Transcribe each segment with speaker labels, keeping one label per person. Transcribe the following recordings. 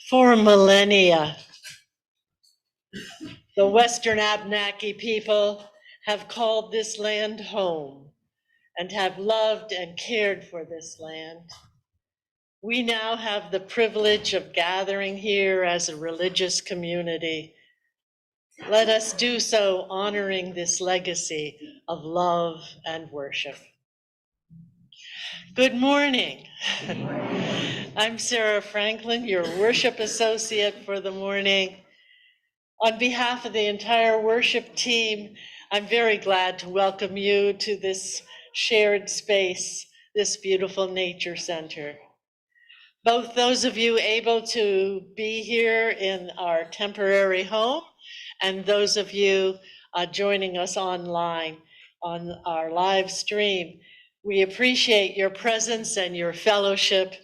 Speaker 1: For millennia, the Western Abenaki people have called this land home and have loved and cared for this land. We now have the privilege of gathering here as a religious community. Let us do so honoring this legacy of love and worship. Good morning. I'm Sarah Franklin, your worship associate for the morning. On behalf of the entire worship team, I'm very glad to welcome you to this shared space, this beautiful nature center. Both those of you able to be here in our temporary home and those of you joining us online on our live stream, we appreciate your presence and your fellowship.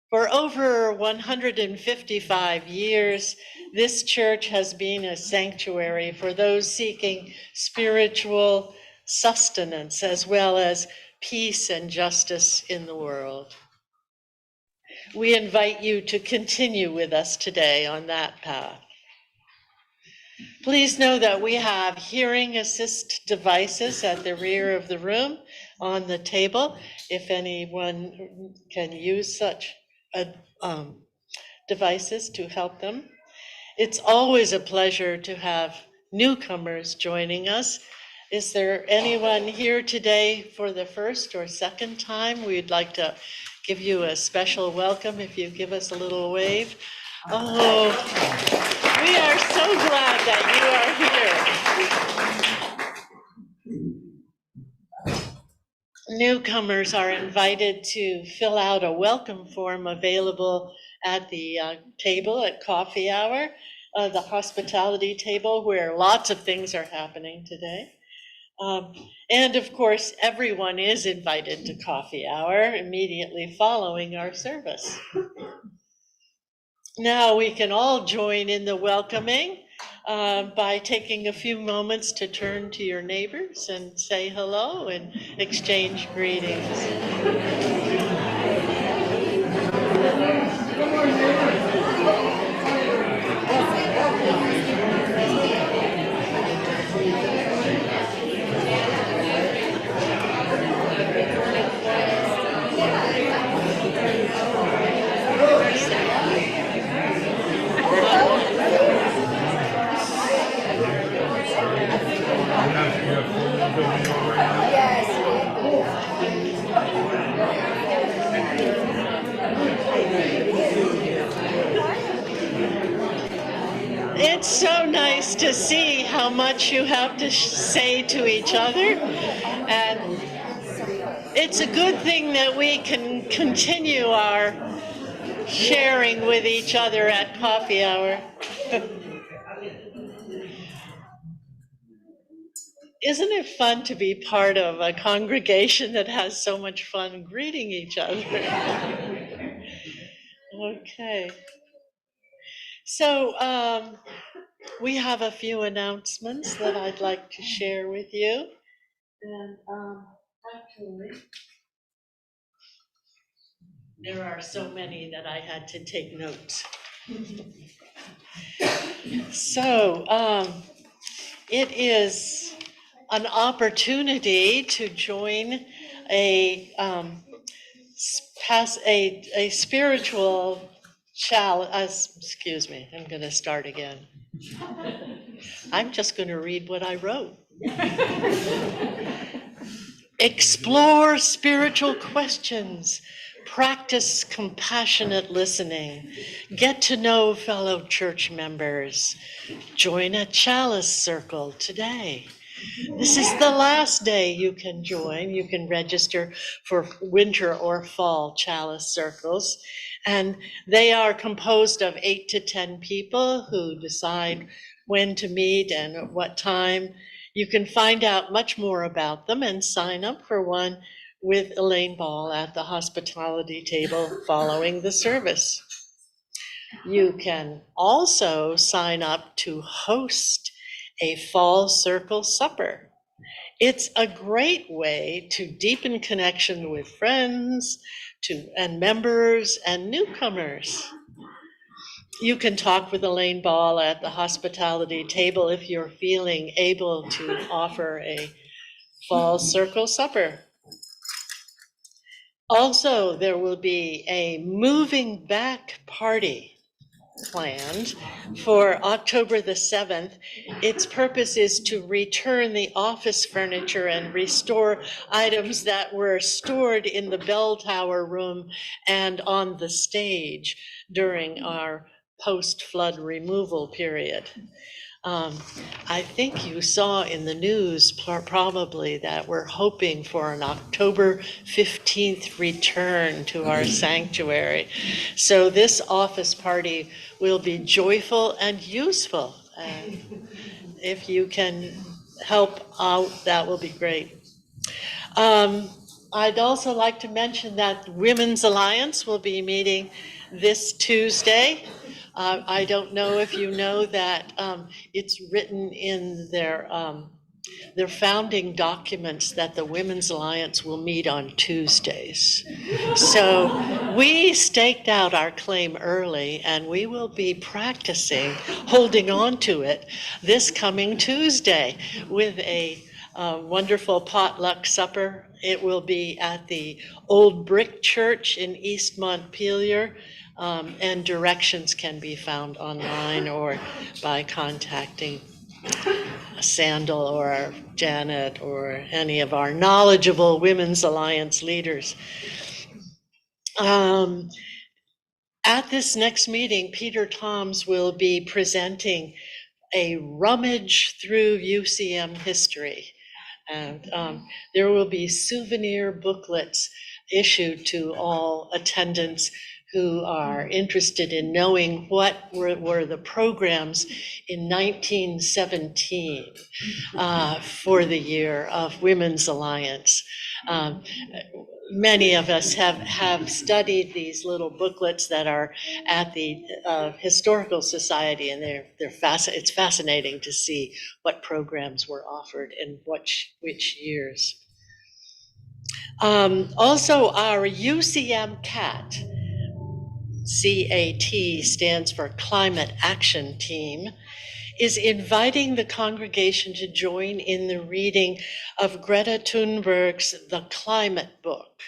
Speaker 1: For over 155 years, this church has been a sanctuary for those seeking spiritual sustenance as well as peace and justice in the world. We invite you to continue with us today on that path. Please know that we have hearing assist devices at the rear of the room on the table, if anyone can use such devices to help them. It's always a pleasure to have newcomers joining us. Is there anyone here today for the first or second time? We'd like to give you a special welcome if you give us a little wave. Oh, we are so glad that you are here. Newcomers are invited to fill out a welcome form available at the table at coffee hour, the hospitality table, where lots of things are happening today. And of course, everyone is invited to coffee hour immediately following our service. Now we can all join in the welcoming by taking a few moments to turn to your neighbors and say hello and exchange greetings. It's so nice to see how much you have to say to each other, and it's a good thing that we can continue our sharing with each other at coffee hour. Isn't it fun to be part of a congregation that has so much fun greeting each other? Okay. So we have a few announcements that I'd like to share with you. And Actually, there are so many that I had to take notes. So it is an opportunity to join a spiritual challenge. Excuse me, I'm going to start again. I'm just going to read what I wrote. Explore spiritual questions. Practice compassionate listening. Get to know fellow church members. Join a chalice circle today. This is the last day you can join. You can register for winter or fall chalice circles. And they are composed of 8 to 10 people who decide when to meet and at what time. You can find out much more about them and sign up for one with Elaine Ball at the hospitality table following the service. You can also sign up to host a fall circle supper. It's a great way to deepen connection with friends and members and newcomers. You can talk with Elaine Ball at the hospitality table if you're feeling able to offer a fall circle supper. Also, there will be a moving back party planned for October the 7th. Its purpose is to return the office furniture and restore items that were stored in the bell tower room and on the stage during our post-flood removal period. I think you saw in the news probably that we're hoping for an October 15th return to our sanctuary. So this office party will be joyful and useful. And if you can help out, that will be great. I'd also like to mention that Women's Alliance will be meeting this Tuesday. I don't know if you know that it's written in their founding documents that the Women's Alliance will meet on Tuesdays. So we staked out our claim early, and we will be practicing holding on to it this coming Tuesday with a wonderful potluck supper. It will be at the Old Brick Church in East Montpelier, and directions can be found online or by contacting Sandal or Janet or any of our knowledgeable Women's Alliance leaders. At this next meeting, Peter Toms will be presenting a rummage through UCM history. And there will be souvenir booklets issued to all attendants who are interested in knowing what were the programs in 1917 for the year of Women's Alliance. Many of us have studied these little booklets that are at the Historical Society, and it's fascinating to see what programs were offered in which years. Also, our UCM CAT, CAT stands for Climate Action Team, is inviting the congregation to join in the reading of Greta Thunberg's The Climate Book.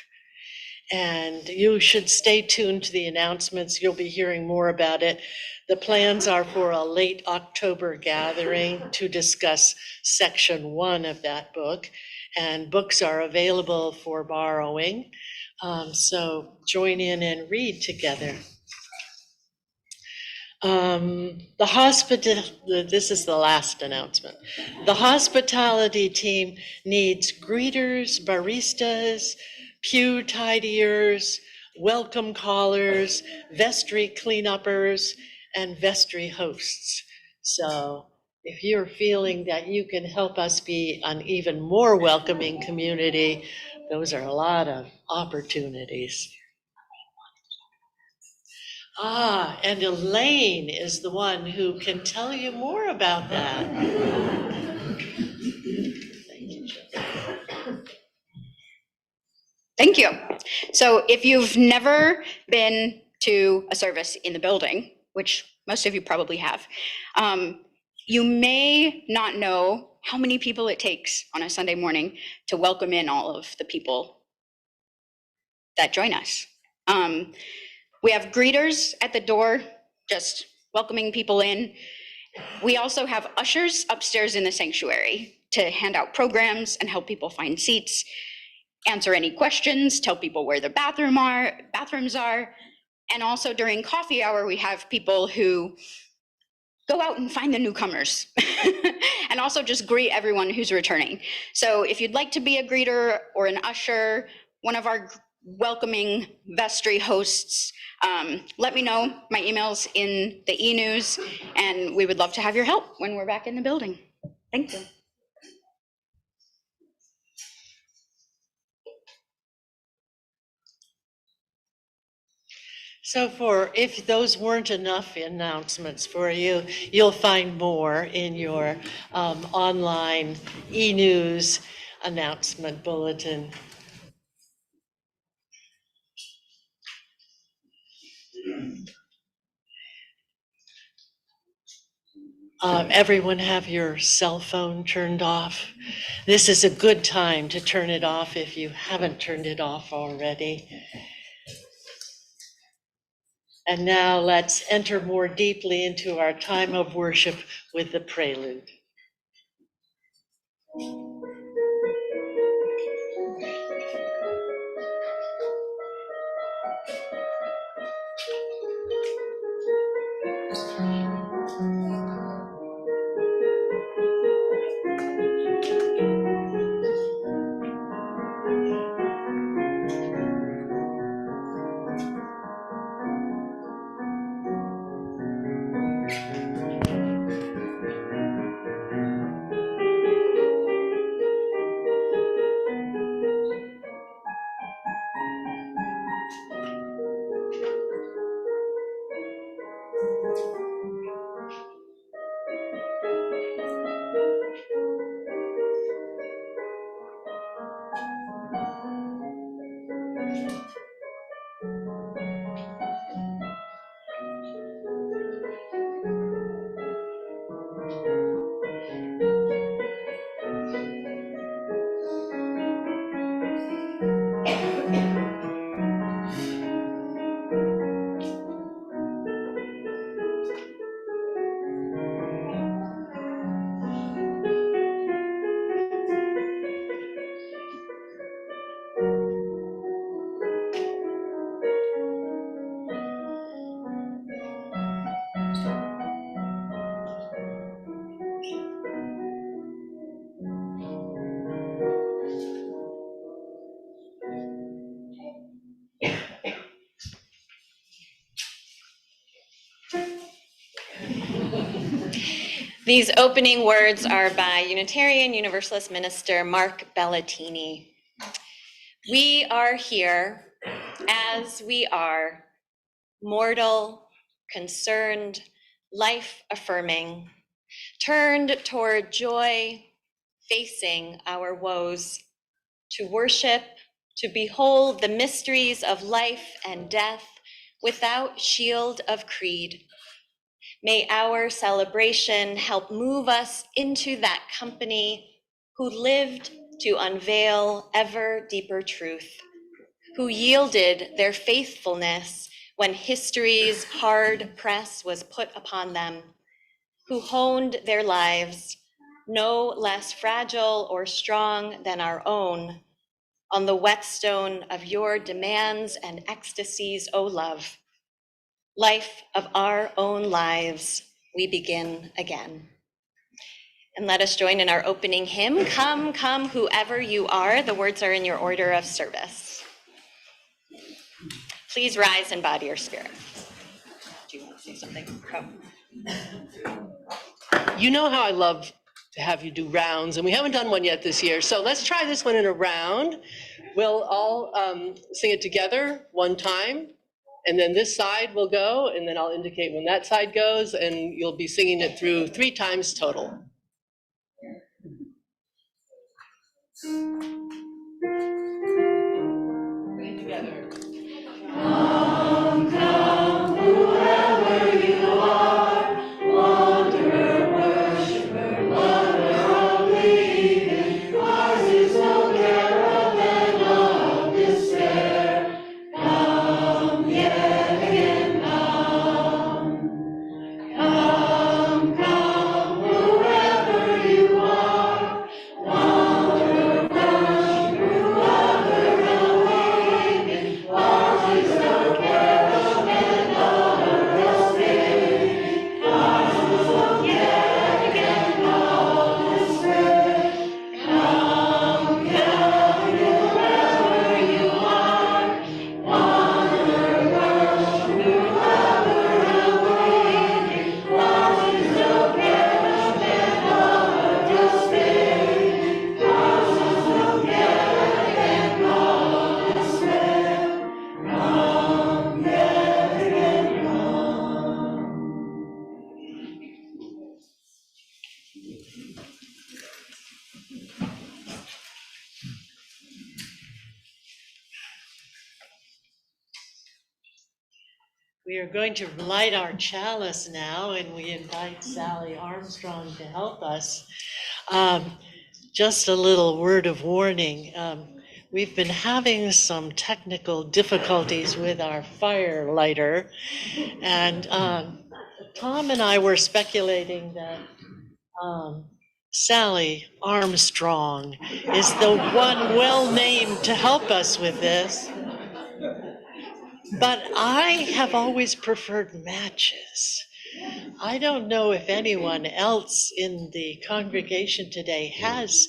Speaker 1: And you should stay tuned to the announcements. You'll be hearing more about it. The plans are for a late October gathering to discuss section 1 of that book, and books are available for borrowing. So join in and read together. This is the last announcement. The hospitality team needs greeters, baristas, pew tidiers, welcome callers, vestry cleanuppers, and vestry hosts. So if you're feeling that you can help us be an even more welcoming community, those are a lot of opportunities. And Elaine is the one who can tell you more about that. Thank you, Jill.
Speaker 2: Thank you. So if you've never been to a service in the building, which most of you probably have, you may not know how many people it takes on a Sunday morning to welcome in all of the people that join us. We have greeters at the door, just welcoming people in. We also have ushers upstairs in the sanctuary to hand out programs and help people find seats, answer any questions, tell people where the bathrooms are. And also during coffee hour, we have people who go out and find the newcomers and also just greet everyone who's returning. So if you'd like to be a greeter or an usher, one of our welcoming vestry hosts, let me know. My email's in the e-news, and we would love to have your help when we're back in the building. Thank you.
Speaker 1: So if those weren't enough announcements for you, you'll find more in your online e-news announcement bulletin. Everyone have your cell phone turned off. This is a good time to turn it off if you haven't turned it off already. And now let's enter more deeply into our time of worship with the prelude.
Speaker 3: These opening words are by Unitarian Universalist minister Mark Bellatini. We are here as we are, mortal, concerned, life-affirming, turned toward joy, facing our woes, to worship, to behold the mysteries of life and death without shield of creed. May our celebration help move us into that company who lived to unveil ever deeper truth, who yielded their faithfulness when history's hard press was put upon them, who honed their lives, no less fragile or strong than our own, on the whetstone of your demands and ecstasies, O love. Life of our own lives, we begin again. And let us join in our opening hymn, Come, Come, Whoever You Are. The words are in your order of service. Please rise and bow to your spirit. Do you want to say something?
Speaker 4: You know how I love to have you do rounds, and we haven't done one yet this year, so let's try this one in a round. We'll all sing it together one time, and then this side will go, and then I'll indicate when that side goes, and you'll be singing it through 3 times total.
Speaker 1: We are going to light our chalice now, and we invite Sally Armstrong to help us. Just a little word of warning. We've been having some technical difficulties with our fire lighter, and Tom and I were speculating that Sally Armstrong is the one well-named to help us with this. But I have always preferred matches. I don't know if anyone else in the congregation today has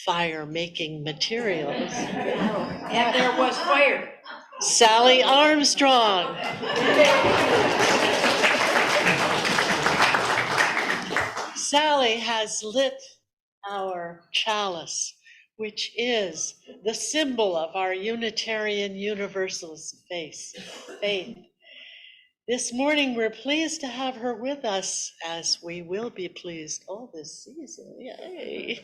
Speaker 1: fire-making materials.
Speaker 5: And there was fire.
Speaker 1: Sally Armstrong. Sally has lit our chalice, which is the symbol of our Unitarian Universalist faith. This morning, we're pleased to have her with us, as we will be pleased all this season. Yay.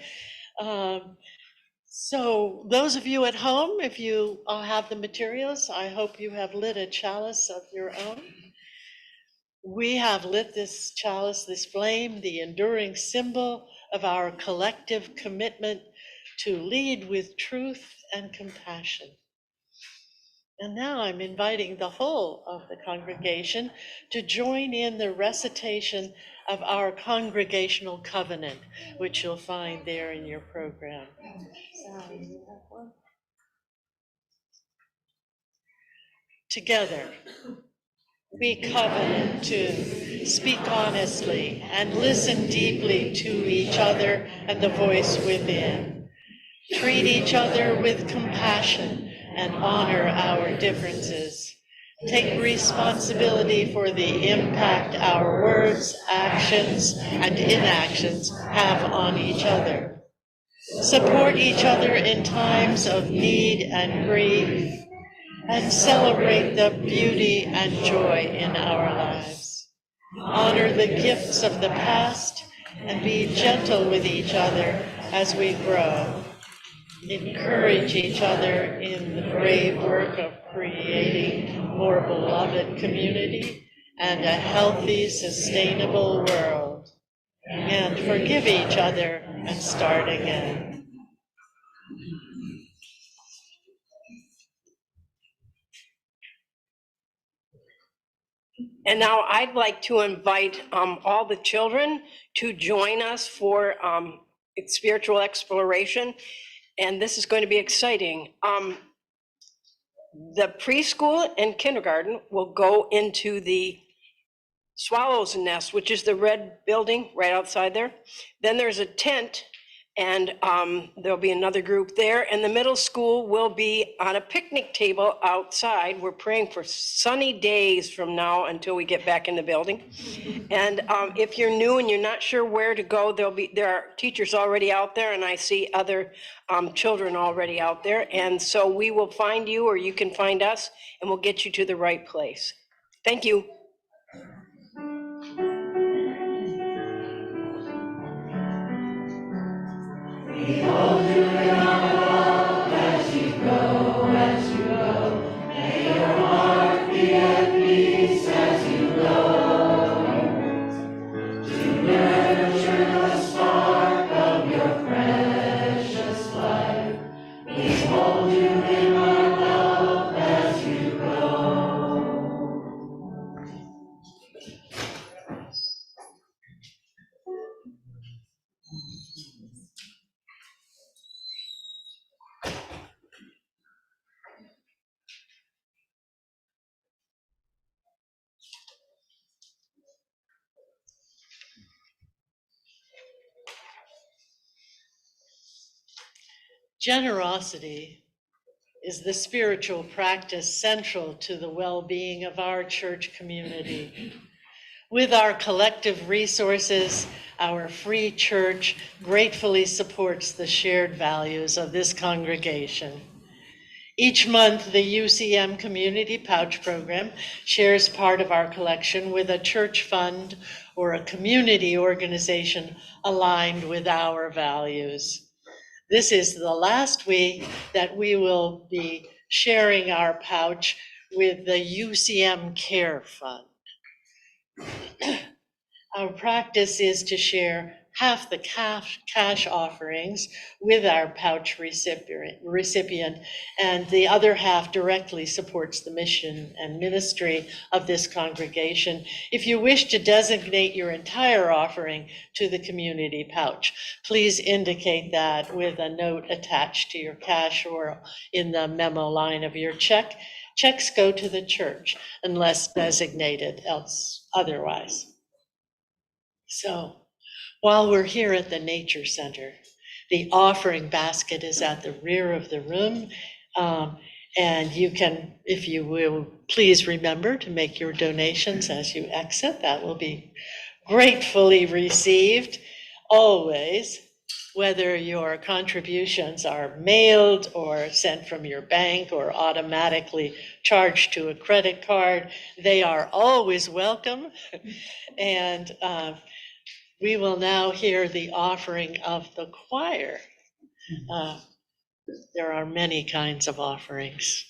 Speaker 1: So those of you at home, if you have the materials, I hope you have lit a chalice of your own. We have lit this chalice, this flame, the enduring symbol of our collective commitment to lead with truth and compassion. And now I'm inviting the whole of the congregation to join in the recitation of our congregational covenant, which you'll find there in your program. Sally, you have one? Together, we covenant to speak honestly and listen deeply to each other and the voice within. Treat each other with compassion and honor our differences. Take responsibility for the impact our words, actions, and inactions have on each other. Support each other in times of need and grief, and celebrate the beauty and joy in our lives. Honor the gifts of the past and be gentle with each other as we grow. Encourage each other in the brave work of creating a more beloved community and a healthy, sustainable world. And forgive each other and start again.
Speaker 5: And now I'd like to invite all the children to join us for spiritual exploration. And this is going to be exciting. The preschool and kindergarten will go into the Swallow's Nest, which is the red building right outside there. Then there's a tent, and there'll be another group there. And the middle school will be on a picnic table outside. We're praying for sunny days from now until we get back in the building. And if you're new and you're not sure where to go, there are teachers already out there, and I see other children already out there. And so we will find you, or you can find us, and we'll get you to the right place. Thank you.
Speaker 1: Generosity is the spiritual practice central to the well-being of our church community. With our collective resources, our free church gratefully supports the shared values of this congregation. Each month, the UCM Community Pouch Program shares part of our collection with a church fund or a community organization aligned with our values. This is the last week that we will be sharing our pouch with the UCM Care Fund. Our practice is to share half the cash offerings with our pouch recipient, and the other half directly supports the mission and ministry of this congregation. If you wish to designate your entire offering to the community pouch, please indicate that with a note attached to your cash or in the memo line of your check. Checks go to the church unless designated otherwise. So while we're here at the Nature Center, the offering basket is at the rear of the room. And you can, if you will, please remember to make your donations as you exit. That will be gratefully received always, whether your contributions are mailed or sent from your bank or automatically charged to a credit card. They are always welcome. And we will now hear the offering of the choir. There are many kinds of offerings.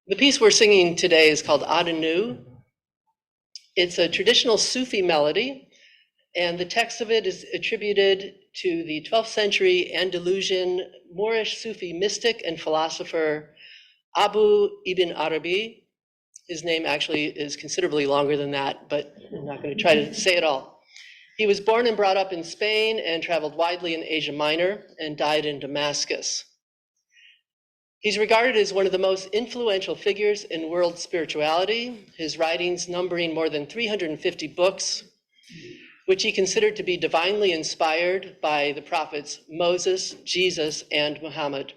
Speaker 4: The piece we're singing today is called Adenu. It's a traditional Sufi melody, and the text of it is attributed to the 12th century Andalusian Moorish Sufi mystic and philosopher Abu Ibn Arabi. His name actually is considerably longer than that, but I'm not going to try to say it all. He was born and brought up in Spain and traveled widely in Asia Minor and died in Damascus. He's regarded as one of the most influential figures in world spirituality, his writings numbering more than 350 books, which he considered to be divinely inspired by the prophets Moses, Jesus, and Muhammad.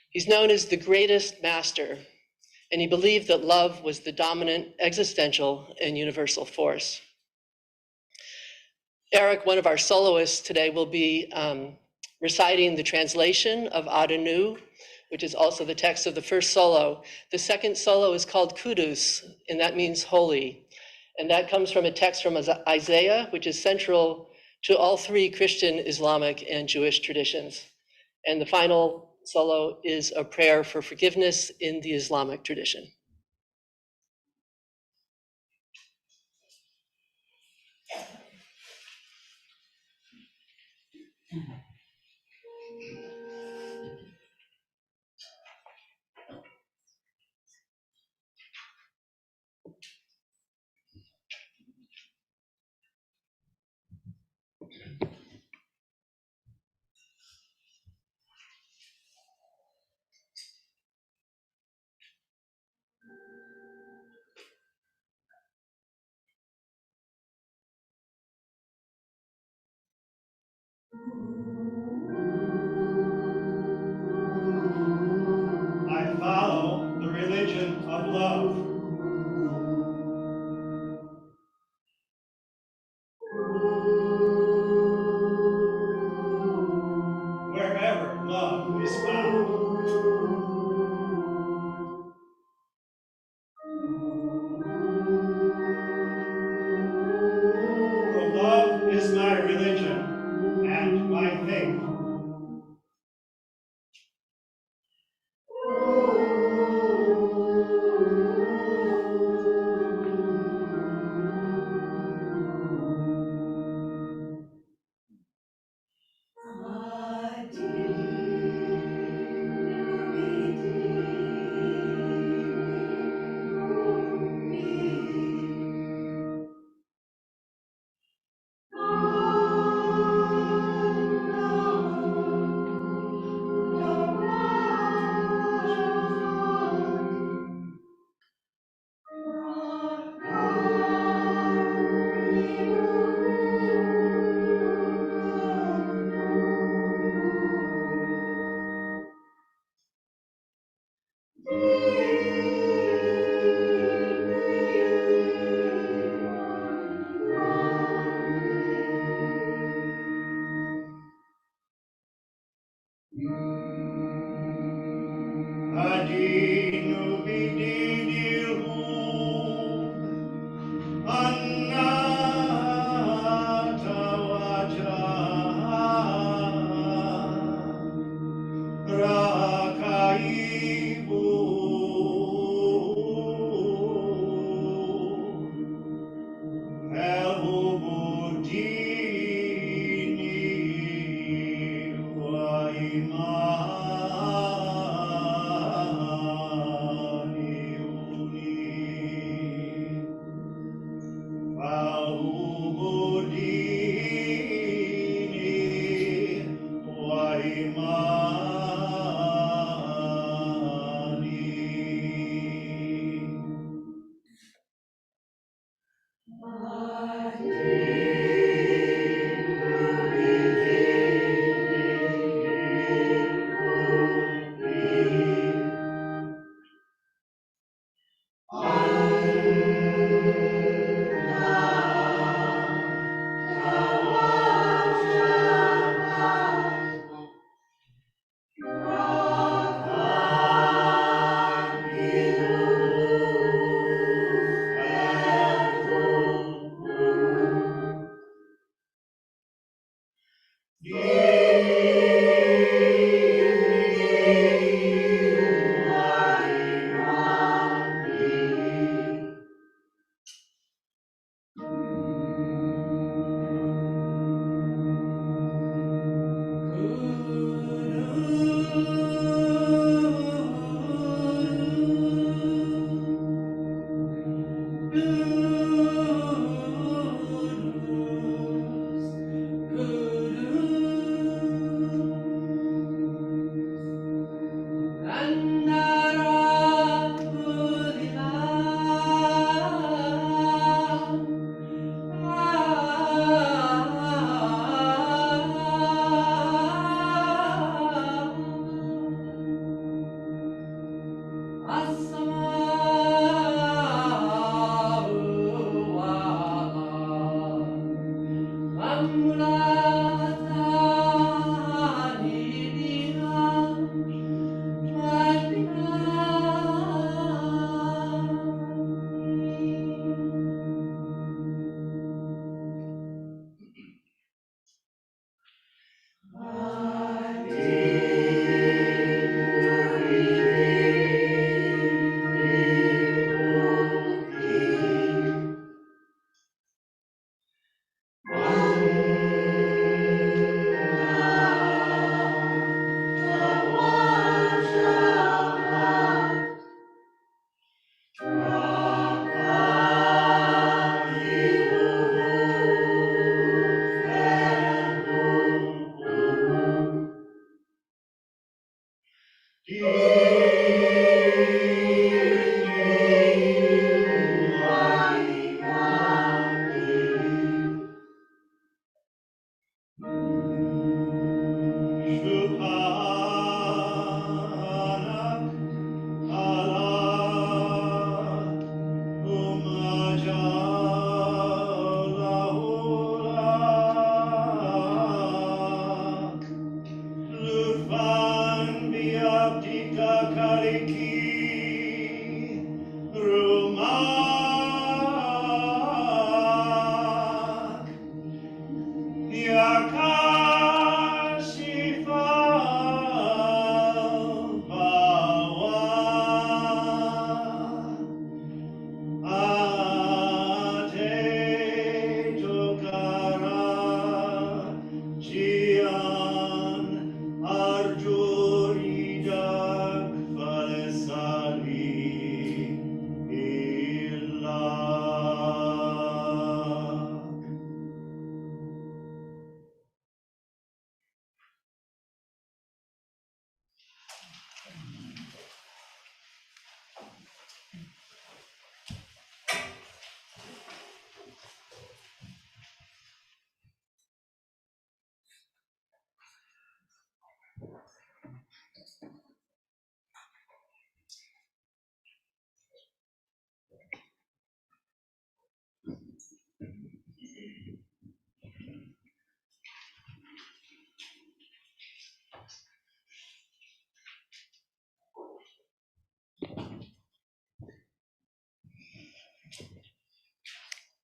Speaker 4: He's known as the greatest master, and he believed that love was the dominant existential and universal force. Eric, one of our soloists today, will be reciting the translation of Adenu, which is also the text of the first solo. The second solo is called Kudus, and that means holy. And that comes from a text from Isaiah, which is central to all three Christian, Islamic, and Jewish traditions. And the final solo is a prayer for forgiveness in the Islamic tradition.
Speaker 6: I follow the religion of love. Wherever love is found. For love is my religion and my faith.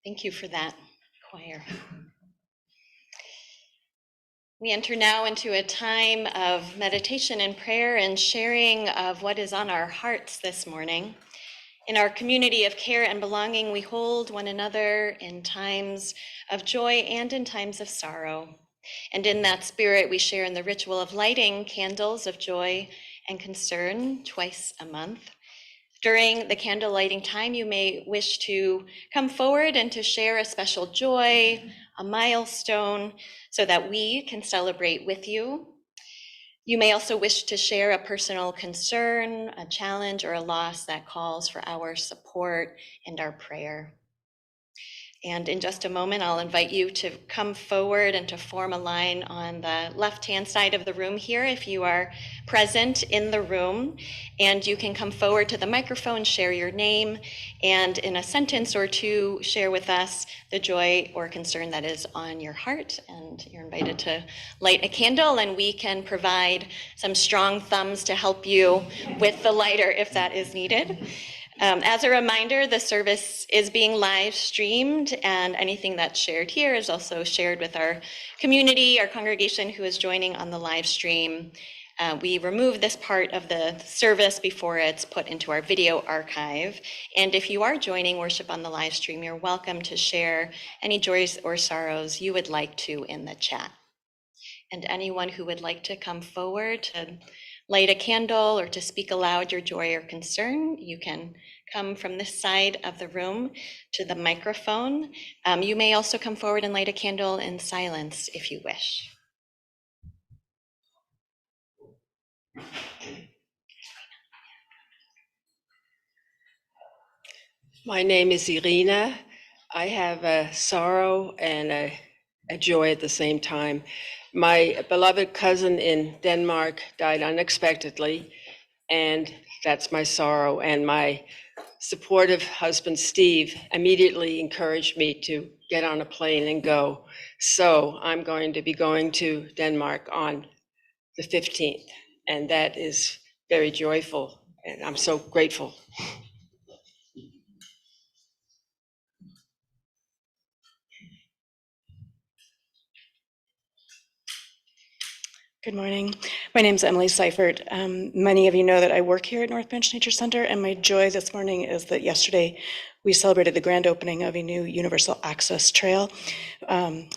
Speaker 3: Thank you for that, choir. We enter now into a time of meditation and prayer and sharing of what is on our hearts this morning. In our community of care and belonging, we hold one another in times of joy and in times of sorrow. And in that spirit, we share in the ritual of lighting candles of joy and concern twice a month. During the candle lighting time, you may wish to come forward and to share a special joy, a milestone, so that we can celebrate with you. You may also wish to share a personal concern, a challenge, or a loss that calls for our support and our prayer. And in just a moment, I'll invite you to come forward and to form a line on the left-hand side of the room here if you are present in the room. And you can come forward to the microphone, share your name, and in a sentence or two, share with us the joy or concern that is on your heart. And you're invited to light a candle, and we can provide some strong thumbs to help you with the lighter if that is needed. As a reminder, the service is being live streamed, and anything that's shared here is also shared with our community, our congregation who is joining on the live stream. We remove this part of the service before it's put into our video archive. And if you are joining worship on the live stream, you're welcome to share any joys or sorrows you would like to in the chat. And anyone who would like to come forward to light a candle or to speak aloud your joy or concern, you can come from this side of the room to the microphone. You may also come forward and light a candle in silence if you wish.
Speaker 5: My name is Irina. I have a sorrow and a joy at the same time. My beloved cousin in Denmark died unexpectedly, and that's my sorrow. And my supportive husband, Steve, immediately encouraged me to get on a plane and go. So I'm going to be going to Denmark on the 15th, and that is very joyful, and I'm so grateful.
Speaker 7: Good morning. My name is Emily Seifert. Many of you know that I work here at North Bench Nature Center, and my joy this morning is that yesterday we celebrated the grand opening of a new universal access trail,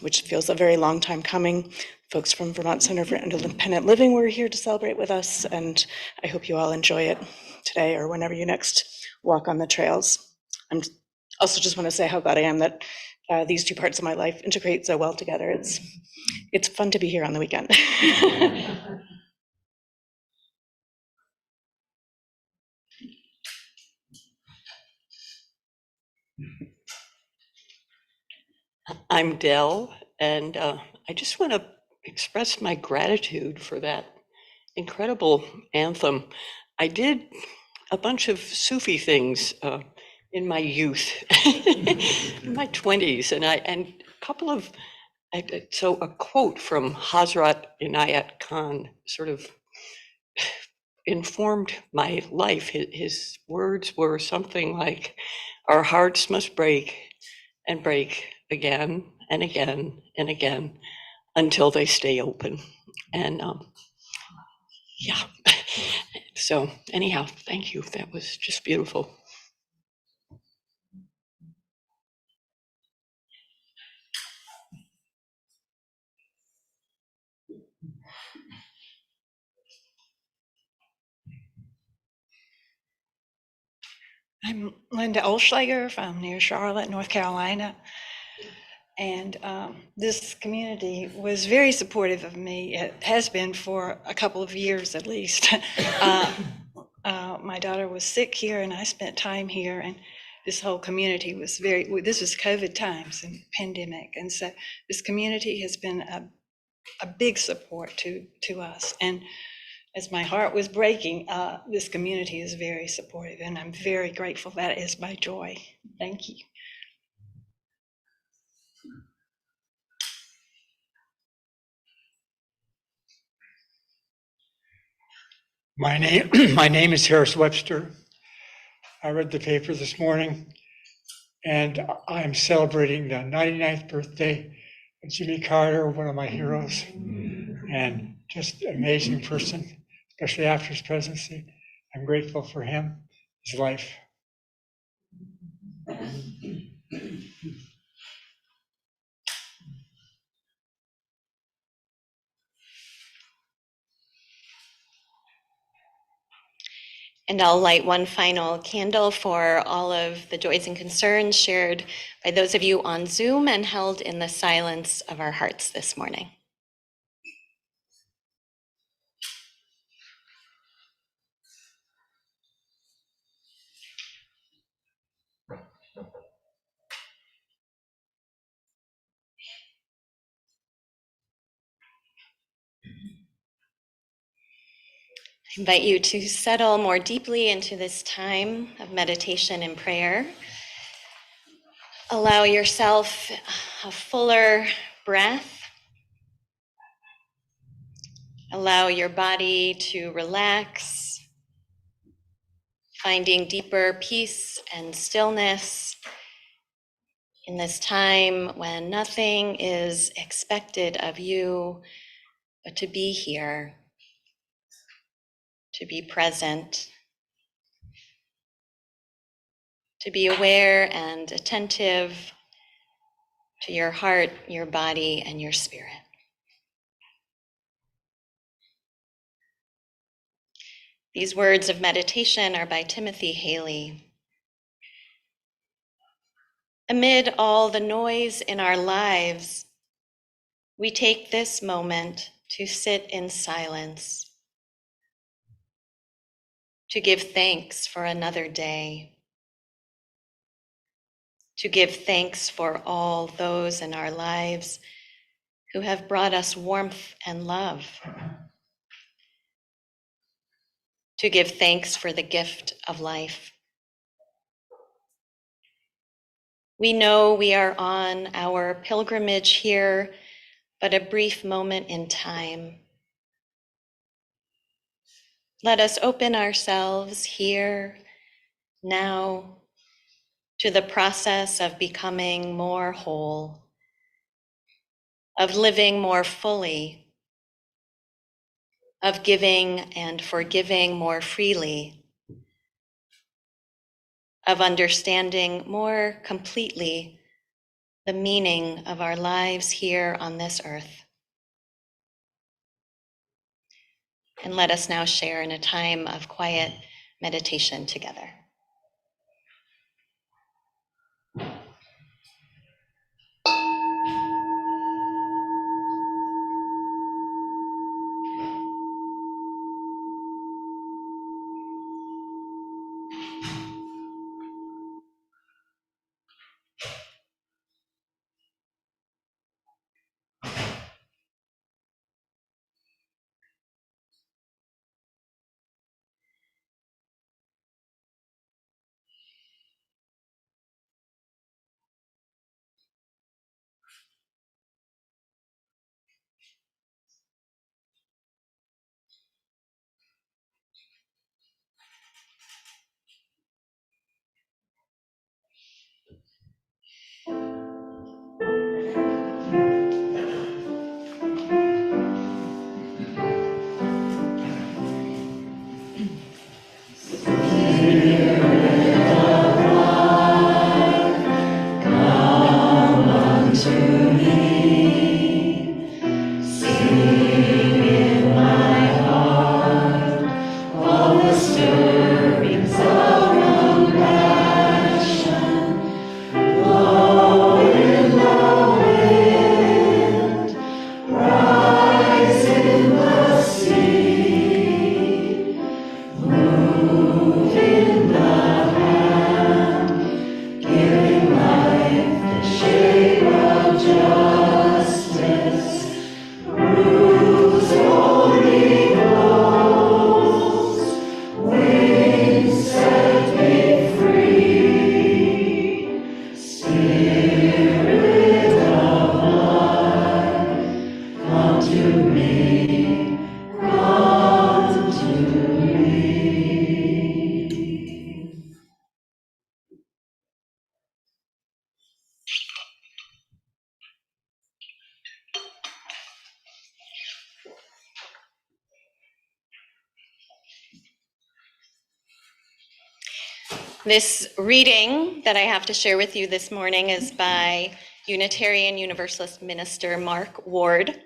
Speaker 7: which feels a very long time coming. Folks from Vermont Center for Independent Living were here to celebrate with us, and I hope you all enjoy it today or whenever you next walk on the trails. I also just want to say how glad I am that these two parts of my life integrate so well together. It's fun to be here on the weekend.
Speaker 8: I'm Dell, and I just want to express my gratitude for that incredible anthem. I did a bunch of Sufi things in my youth, in my 20s, and a couple of, so a quote from Hazrat Inayat Khan sort of informed my life. His words were something like, "Our hearts must break and break again and again and again until they stay open. And yeah, so anyhow, thank you. That was just beautiful.
Speaker 9: I'm Linda Olschlager from near Charlotte, North Carolina. And this community was very supportive of me. It has been for a couple of years at least. My daughter was sick here and I spent time here, and this whole community was this was COVID times and pandemic. And so this community has been a big support to us. And as my heart was breaking, this community is very supportive, and I'm very grateful. That is my joy. Thank you.
Speaker 10: My name is Harris Webster. I read the paper this morning, and I'm celebrating the 99th birthday of Jimmy Carter, one of my heroes, and just an amazing person, especially after his presidency. I'm grateful for him, his life.
Speaker 3: And I'll light one final candle for all of the joys and concerns shared by those of you on Zoom and held in the silence of our hearts this morning. I invite you to settle more deeply into this time of meditation and prayer. Allow yourself a fuller breath. Allow your body to relax, finding deeper peace and stillness in this time when nothing is expected of you but to be here, to be present, to be aware and attentive to your heart, your body, and your spirit. These words of meditation are by Timothy Haley. Amid all the noise in our lives, we take this moment to sit in silence, to give thanks for another day, to give thanks for all those in our lives who have brought us warmth and love, to give thanks for the gift of life. We know we are on our pilgrimage here, but a brief moment in time. Let us open ourselves here, now, to the process of becoming more whole, of living more fully, of giving and forgiving more freely, of understanding more completely the meaning of our lives here on this earth. And let us now share in a time of quiet meditation together. This reading that I have to share with you this morning is by Unitarian Universalist minister Mark Ward.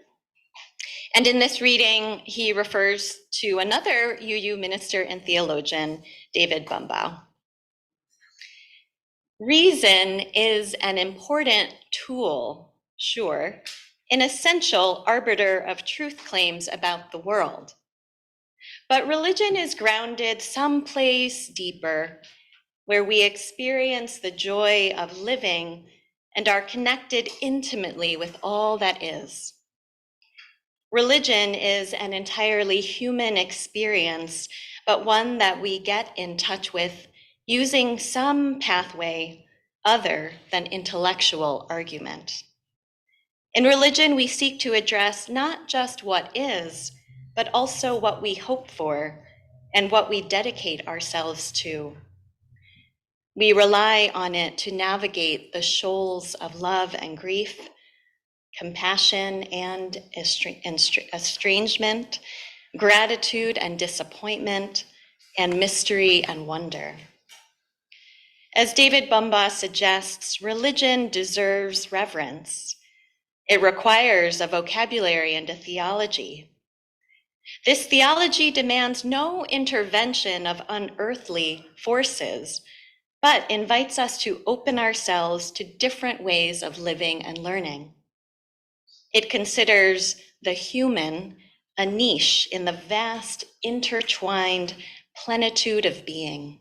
Speaker 3: And in this reading, he refers to another UU minister and theologian, David Bumbaugh. Reason is an important tool, sure, an essential arbiter of truth claims about the world. But religion is grounded someplace deeper, where we experience the joy of living and are connected intimately with all that is. Religion is an entirely human experience, but one that we get in touch with using some pathway other than intellectual argument. In religion, we seek to address not just what is, but also what we hope for and what we dedicate ourselves to. We rely on it to navigate the shoals of love and grief, compassion and estrangement, gratitude and disappointment, and mystery and wonder. As David Bumbaugh suggests, religion deserves reverence. It requires a vocabulary and a theology. This theology demands no intervention of unearthly forces, but invites us to open ourselves to different ways of living and learning. It considers the human a niche in the vast, intertwined plenitude of being.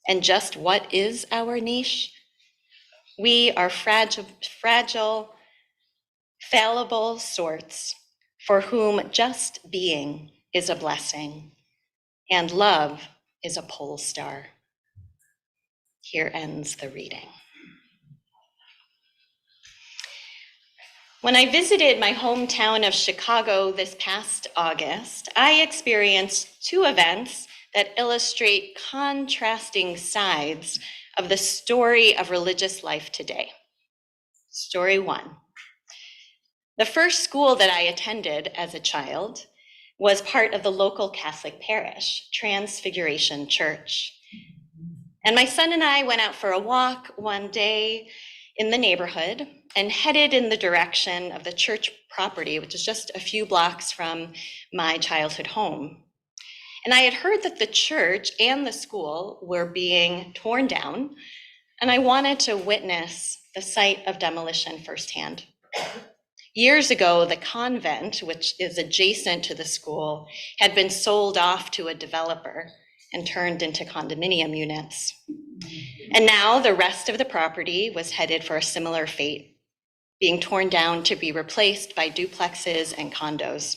Speaker 3: And just what is our niche? We are fragile, fallible sorts for whom just being is a blessing, and love is a pole star. Here ends the reading. When I visited my hometown of Chicago this past August, I experienced two events that illustrate contrasting sides of the story of religious life today. Story one. The first school that I attended as a child was part of the local Catholic parish, Transfiguration Church. And my son and I went out for a walk one day in the neighborhood and headed in the direction of the church property, which is just a few blocks from my childhood home. And I had heard that the church and the school were being torn down, and I wanted to witness the site of demolition firsthand. Years ago, the convent, which is adjacent to the school, had been sold off to a developer and turned into condominium units. And now the rest of the property was headed for a similar fate, being torn down to be replaced by duplexes and condos.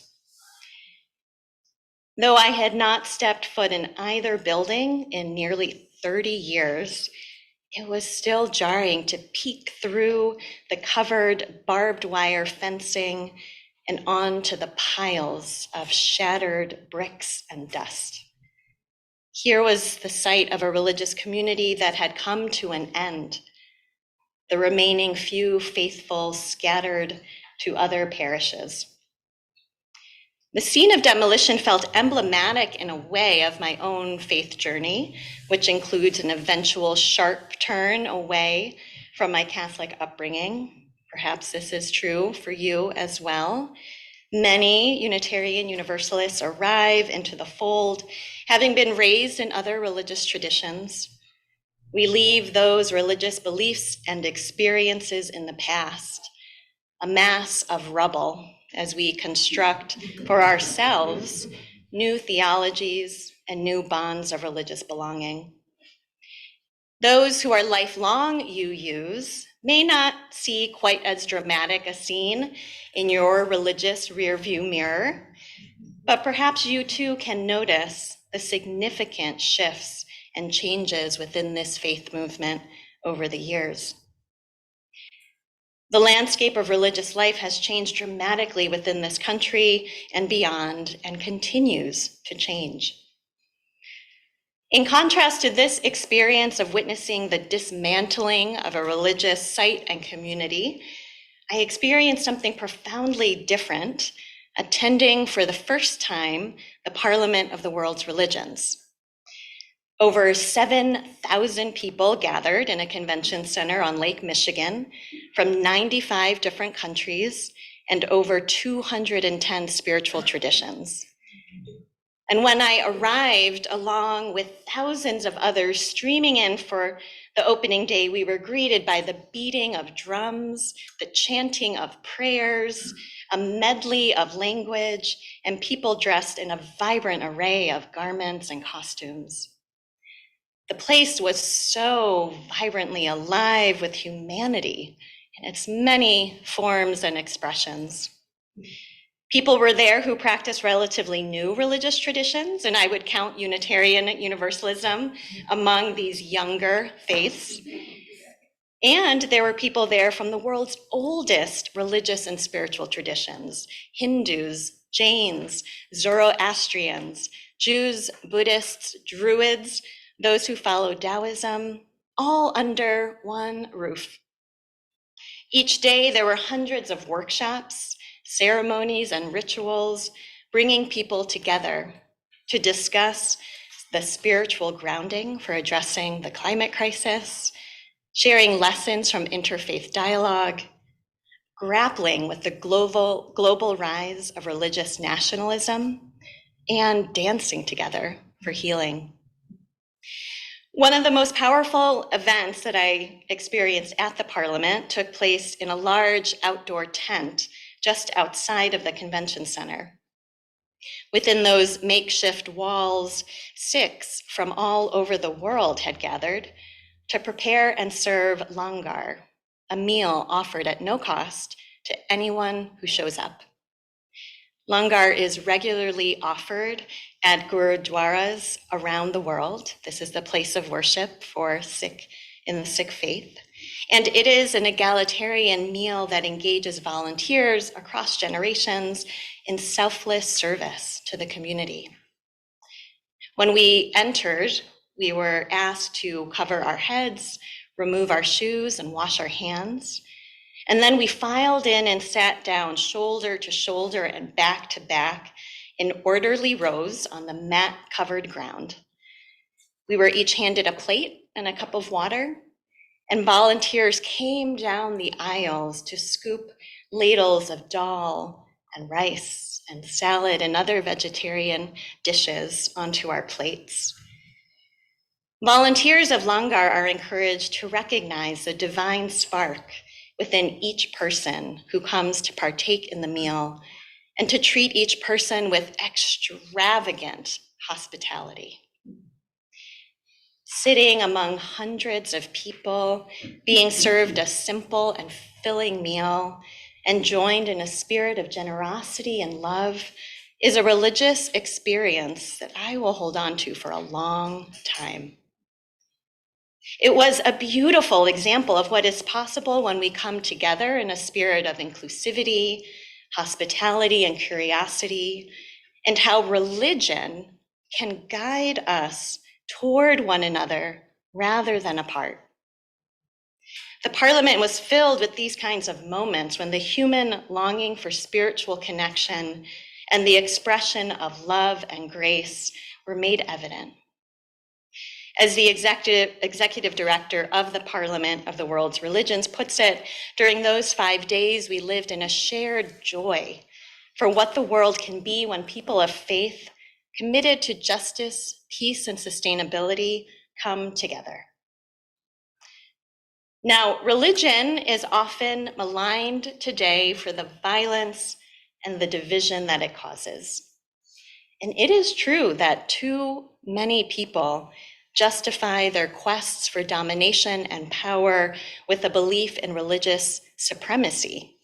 Speaker 3: Though I had not stepped foot in either building in nearly 30 years, it was still jarring to peek through the covered barbed wire fencing and onto the piles of shattered bricks and dust. Here was the site of a religious community that had come to an end, the remaining few faithful scattered to other parishes. The scene of demolition felt emblematic in a way of my own faith journey, which includes an eventual sharp turn away from my Catholic upbringing. Perhaps this is true for you as well. Many Unitarian Universalists arrive into the fold, having been raised in other religious traditions. We leave those religious beliefs and experiences in the past, a mass of rubble, as we construct for ourselves new theologies and new bonds of religious belonging. Those who are lifelong UUs may not see quite as dramatic a scene in your religious rearview mirror, but perhaps you too can notice the significant shifts and changes within this faith movement over the years. The landscape of religious life has changed dramatically within this country and beyond, and continues to change. In contrast to this experience of witnessing the dismantling of a religious site and community, I experienced something profoundly different, attending for the first time the Parliament of the World's Religions. Over 7,000 people gathered in a convention center on Lake Michigan from 95 different countries and over 210 spiritual traditions. And when I arrived, along with thousands of others streaming in for the opening day, we were greeted by the beating of drums, the chanting of prayers, a medley of language, and people dressed in a vibrant array of garments and costumes. The place was so vibrantly alive with humanity in its many forms and expressions. People were there who practiced relatively new religious traditions, and I would count Unitarian Universalism among these younger faiths. And there were people there from the world's oldest religious and spiritual traditions: Hindus, Jains, Zoroastrians, Jews, Buddhists, Druids, those who follow Taoism, all under one roof. Each day there were hundreds of workshops, ceremonies, and rituals, bringing people together to discuss the spiritual grounding for addressing the climate crisis, sharing lessons from interfaith dialogue, grappling with the global rise of religious nationalism, and dancing together for healing. One of the most powerful events that I experienced at the Parliament took place in a large outdoor tent just outside of the convention center. Within those makeshift walls, 6 from all over the world had gathered to prepare and serve langar, a meal offered at no cost to anyone who shows up. Langar is regularly offered at gurudwaras around the world. This is the place of worship for Sikh in the Sikh faith. And it is an egalitarian meal that engages volunteers across generations in selfless service to the community. When we entered, we were asked to cover our heads, remove our shoes, and wash our hands. And then we filed in and sat down shoulder to shoulder and back to back in orderly rows on the mat-covered ground. We were each handed a plate and a cup of water, and volunteers came down the aisles to scoop ladles of dal and rice and salad and other vegetarian dishes onto our plates. Volunteers of Langar are encouraged to recognize the divine spark within each person who comes to partake in the meal, and to treat each person with extravagant hospitality. Sitting among hundreds of people, being served a simple and filling meal, and joined in a spirit of generosity and love is a religious experience that I will hold on to for a long time. It was a beautiful example of what is possible when we come together in a spirit of inclusivity, hospitality, and curiosity, and how religion can guide us toward one another rather than apart. The Parliament was filled with these kinds of moments when the human longing for spiritual connection and the expression of love and grace were made evident. As the executive director of the Parliament of the World's Religions puts it, during those 5 days, we lived in a shared joy for what the world can be when people of faith, committed to justice, peace, and sustainability, come together. Now, religion is often maligned today for the violence and the division that it causes. And it is true that too many people justify their quests for domination and power with a belief in religious supremacy.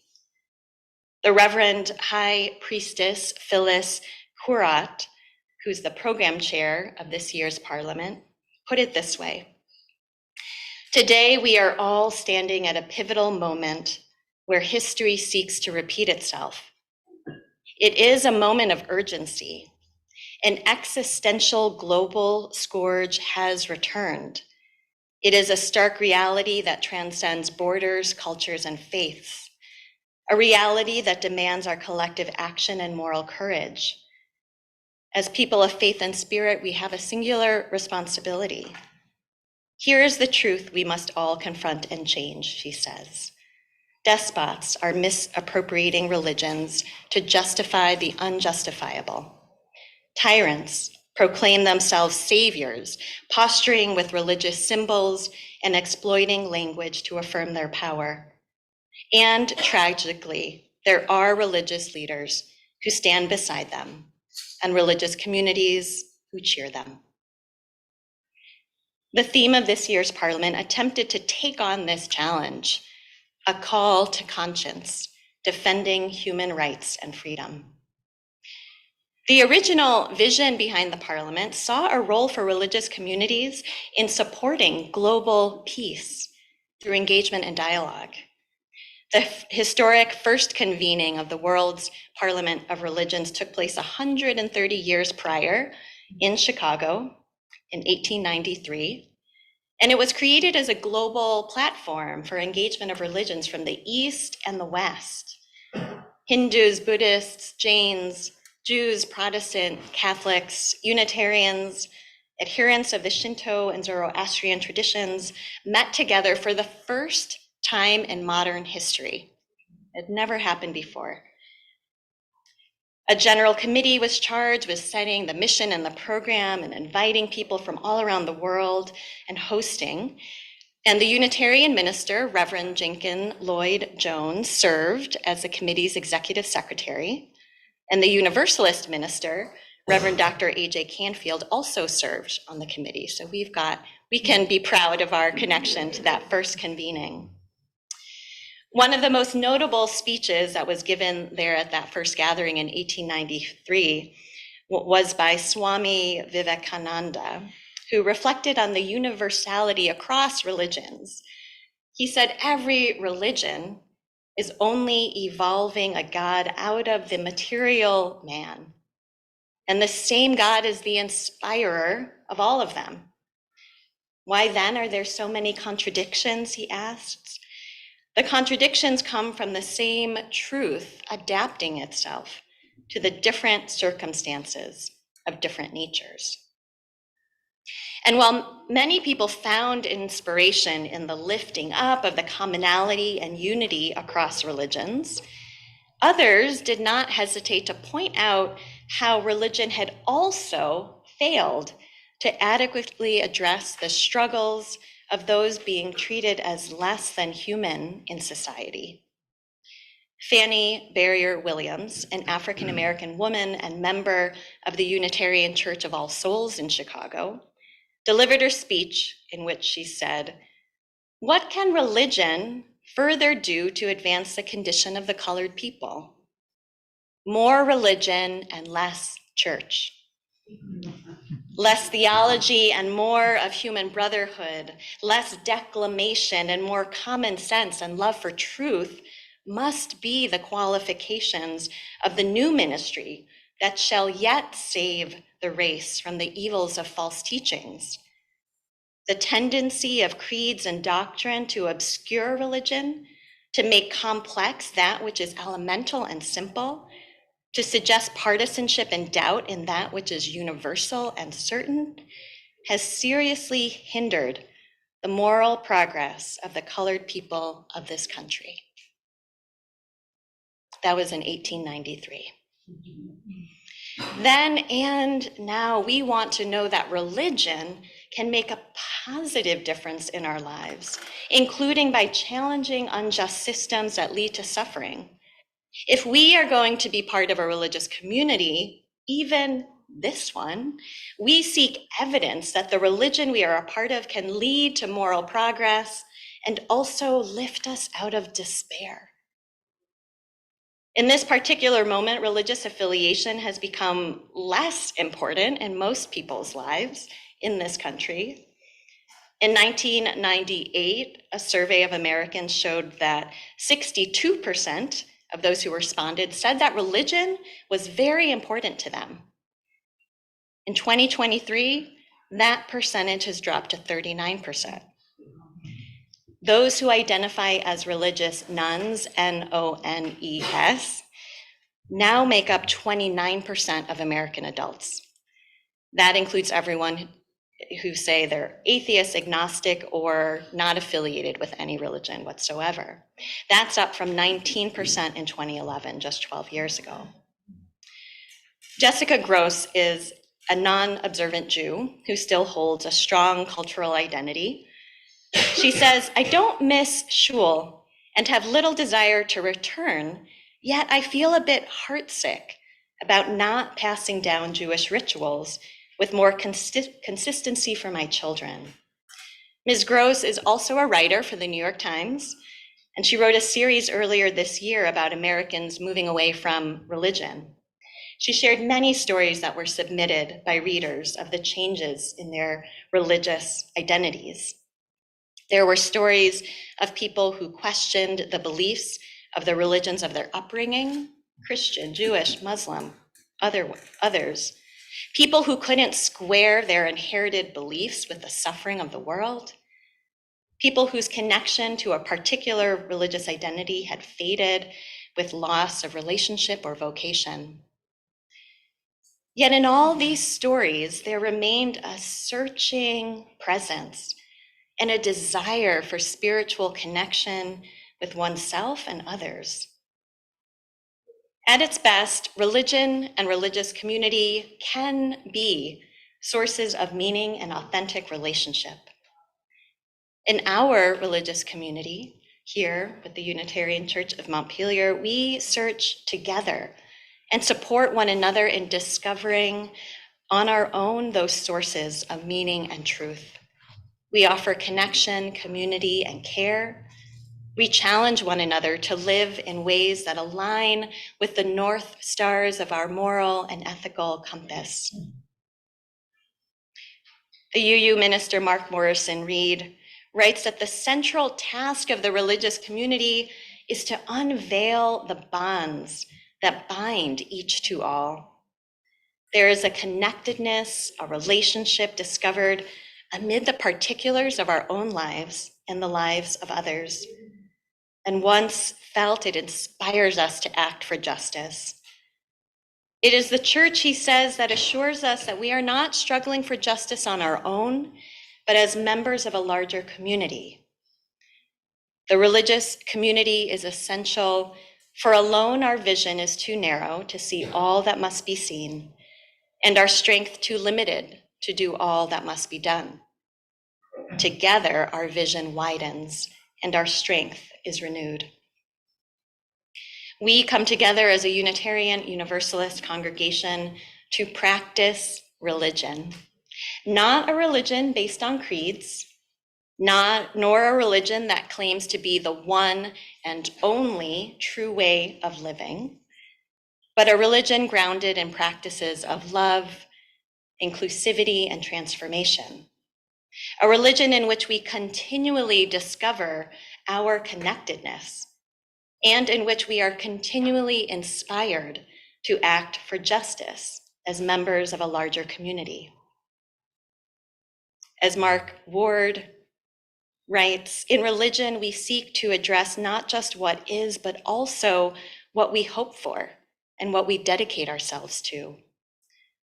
Speaker 3: The Reverend High Priestess Phyllis Kurat, who's the program chair of this year's Parliament, put it this way: today we are all standing at a pivotal moment where history seeks to repeat itself. It is a moment of urgency. An existential global scourge has returned. It is a stark reality that transcends borders, cultures, and faiths, a reality that demands our collective action and moral courage, As people of faith and spirit, we have a singular responsibility. Here is the truth we must all confront and change, she says. Despots are misappropriating religions to justify the unjustifiable. Tyrants proclaim themselves saviors, posturing with religious symbols and exploiting language to affirm their power. And tragically, there are religious leaders who stand beside them and religious communities who cheer them. The theme of this year's Parliament attempted to take on this challenge, a call to conscience, defending human rights and freedom. The original vision behind the Parliament saw a role for religious communities in supporting global peace through engagement and dialogue. The historic first convening of the world's Parliament of Religions took place 130 years prior in Chicago in 1893. And it was created as a global platform for engagement of religions from the East and the West. Hindus, Buddhists, Jains, Jews, Protestant, Catholics, Unitarians, adherents of the Shinto and Zoroastrian traditions met together for the first time in modern history. It had never happened before. A general committee was charged with setting the mission and the program and inviting people from all around the world and hosting. And the Unitarian minister, Reverend Jenkins Lloyd Jones, served as the committee's executive secretary. And the Universalist minister, Reverend Dr. A.J. Canfield, also served on the committee. So we can be proud of our connection to that first convening. One of the most notable speeches that was given there at that first gathering in 1893 was by Swami Vivekananda, who reflected on the universality across religions. He said, every religion is only evolving a God out of the material man. And the same God is the inspirer of all of them. Why then are there so many contradictions, he asks. The contradictions come from the same truth adapting itself to the different circumstances of different natures. And while many people found inspiration in the lifting up of the commonality and unity across religions, others did not hesitate to point out how religion had also failed to adequately address the struggles of those being treated as less than human in society. Fannie Barrier Williams, an African-American woman and member of the Unitarian Church of All Souls in Chicago, delivered her speech in which she said, "What can religion further do to advance the condition of the colored people? More religion and less church. Less theology and more of human brotherhood, less declamation and more common sense and love for truth must be the qualifications of the new ministry that shall yet save the race from the evils of false teachings. The tendency of creeds and doctrine to obscure religion, to make complex that which is elemental and simple, to suggest partisanship and doubt in that which is universal and certain, has seriously hindered the moral progress of the colored people of this country." That was in 1893. Then and now we want to know that religion can make a positive difference in our lives, including by challenging unjust systems that lead to suffering. If we are going to be part of a religious community, even this one, we seek evidence that the religion we are a part of can lead to moral progress and also lift us out of despair. In this particular moment, religious affiliation has become less important in most people's lives in this country. In 1998, a survey of Americans showed that 62% of those who responded said that religion was very important to them. In 2023, that percentage has dropped to 39%. Those who identify as religious nones, N-O-N-E-S, now make up 29% of American adults. That includes everyone who say they're atheist, agnostic, or not affiliated with any religion whatsoever. That's up from 19% in 2011, just 12 years ago. Jessica Gross is a non-observant Jew who still holds a strong cultural identity. She says, "I don't miss shul and have little desire to return, yet I feel a bit heartsick about not passing down Jewish rituals with more consistency for my children." Ms. Gross is also a writer for the New York Times, and she wrote a series earlier this year about Americans moving away from religion. She shared many stories that were submitted by readers of the changes in their religious identities. There were stories of people who questioned the beliefs of the religions of their upbringing, Christian, Jewish, Muslim, others. People who couldn't square their inherited beliefs with the suffering of the world. People whose connection to a particular religious identity had faded with loss of relationship or vocation. Yet in all these stories, there remained a searching presence and a desire for spiritual connection with oneself and others. At its best, religion and religious community can be sources of meaning and authentic relationship. In our religious community, here with the Unitarian Church of Montpelier, we search together and support one another in discovering on our own those sources of meaning and truth. We offer connection, community, and care. We challenge one another to live in ways that align with the North Stars of our moral and ethical compass. The UU minister, Mark Morrison Reed, writes that the central task of the religious community is to unveil the bonds that bind each to all. There is a connectedness, a relationship discovered amid the particulars of our own lives and the lives of others. And once felt, it inspires us to act for justice. It is the church, he says, that assures us that we are not struggling for justice on our own, but as members of a larger community. The religious community is essential, for alone our vision is too narrow to see all that must be seen, and our strength too limited to do all that must be done. Together, our vision widens and our strength is renewed. We come together as a Unitarian Universalist congregation to practice religion, not a religion based on creeds, nor a religion that claims to be the one and only true way of living, but a religion grounded in practices of love, inclusivity, and transformation. A religion in which we continually discover our connectedness and in which we are continually inspired to act for justice as members of a larger community. As Mark Ward writes, in religion, we seek to address not just what is, but also what we hope for and what we dedicate ourselves to.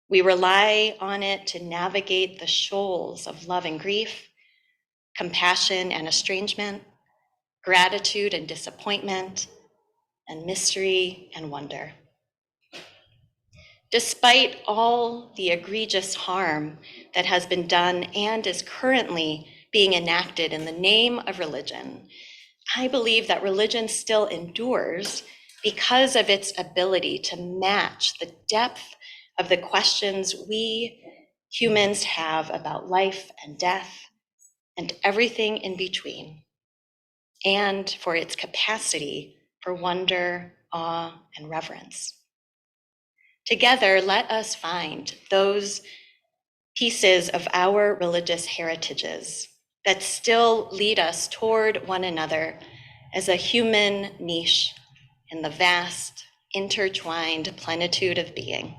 Speaker 3: We rely on it to navigate the shoals of love and grief, compassion and estrangement, gratitude and disappointment, and mystery and wonder. Despite all the egregious harm that has been done and is currently being enacted in the name of religion, I believe that religion still endures because of its ability to match the depth of the questions we humans have about life and death and everything in between, and for its capacity for wonder, awe, and reverence. Together, let us find those pieces of our religious heritages that still lead us toward one another as a human niche in the vast, intertwined plenitude of being.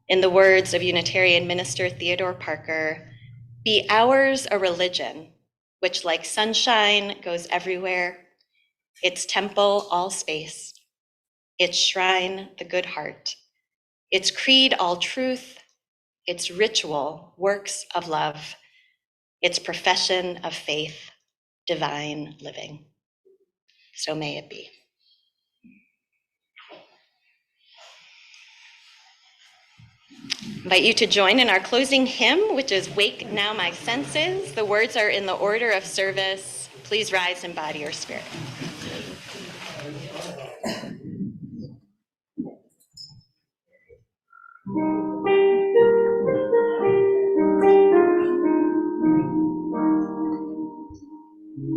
Speaker 3: In the words of Unitarian minister Theodore Parker, be ours a religion which, like sunshine, goes everywhere, its temple all space, its shrine the good heart, its creed all truth, its ritual works of love, its profession of faith, divine living. So may it be. Invite you to join in our closing hymn, which is Wake Now My Senses. The words are in the order of service. Please rise in body or spirit.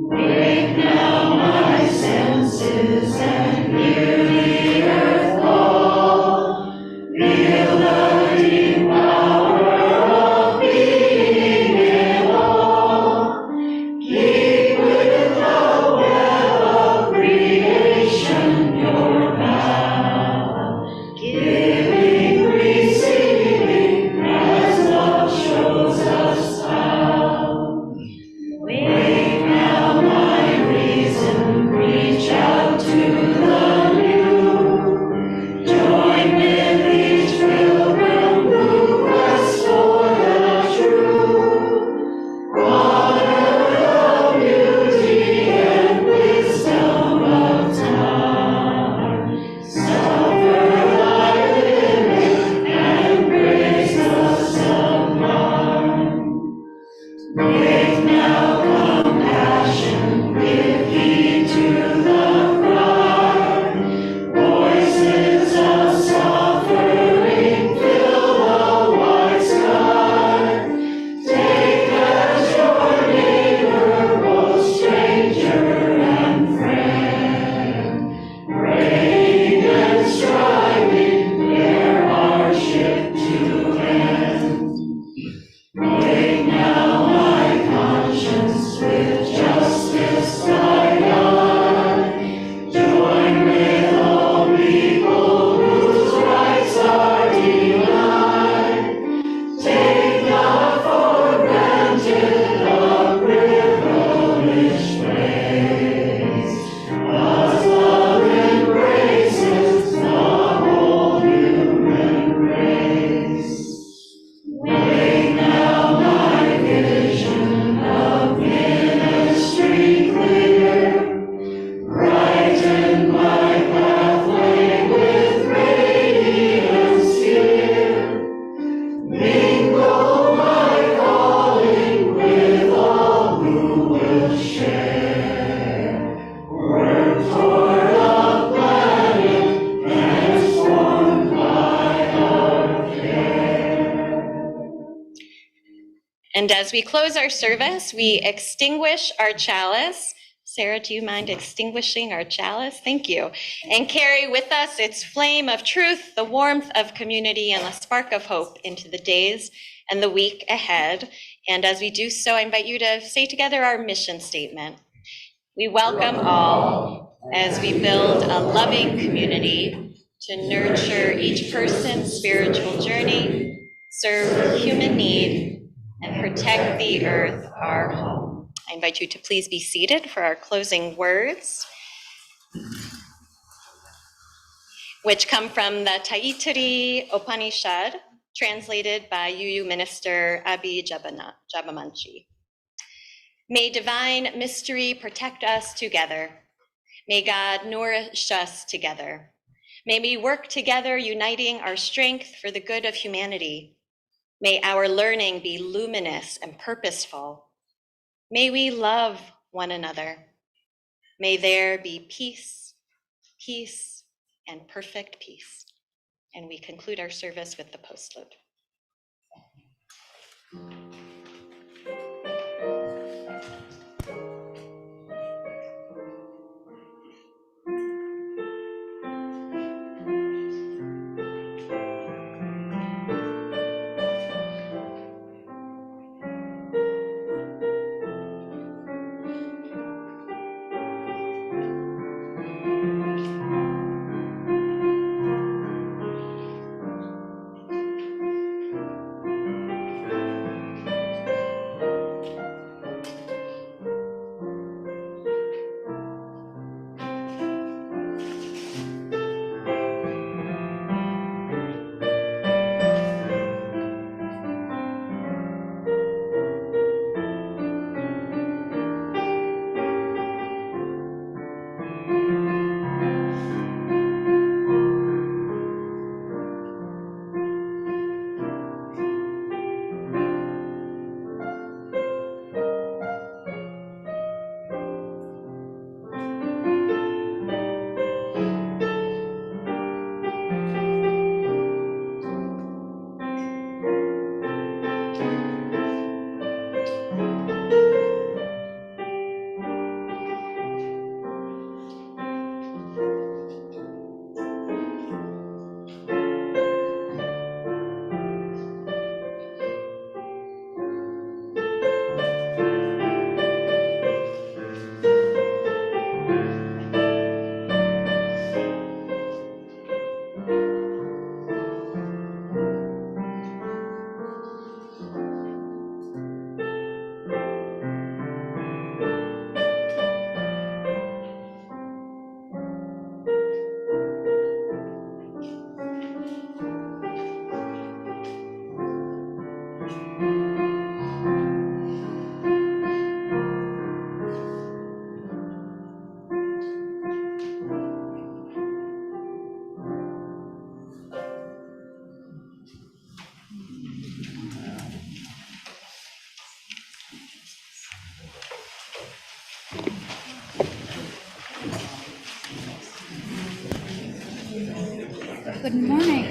Speaker 11: Wake now my senses and hear the earth call. Feel the deep power of being in awe. Keep with the web of creation your vow. Giving, receiving, as love shows us how. Wake now my reason, reach out to the new. Join with each pilgrim who quests for the true. Honor the beauty and wisdom of time. Suffer thy living and grace the sublime. Wake now compassion, give heed to the cry. Voices of suffering fill the wide sky. Take as your neighbor, both stranger and friend. Praying and striving their hardship to end. Wake now my conscience with justice thy God. Join with all people whose rights are denied. Take not for granted the privileged ways. God's love embraces the whole human race. Wake now my vision of ministry clear. Brighten my pathway with radiance here. Mingle my calling with all who will share. Work toward a planet transformed by our care.
Speaker 3: And as we close our service, we extinguish our chalice. Sarah, do you mind extinguishing our chalice? Thank you. And carry with us its flame of truth, the warmth of community, and the spark of hope into the days and the week ahead. And as we do so, I invite you to say together our mission statement. We welcome all as we build a loving community to nurture each person's spiritual journey, serve human need, and protect the earth, our home. I invite you to please be seated for our closing words, which come from the Taittiri Upanishad, translated by UU Minister Abi Jabamanchi. May divine mystery protect us together. May God nourish us together. May we work together, uniting our strength for the good of humanity. May our learning be luminous and purposeful. May we love one another. May there be peace, peace, and perfect peace. And we conclude our service with the postlude.
Speaker 2: Good morning.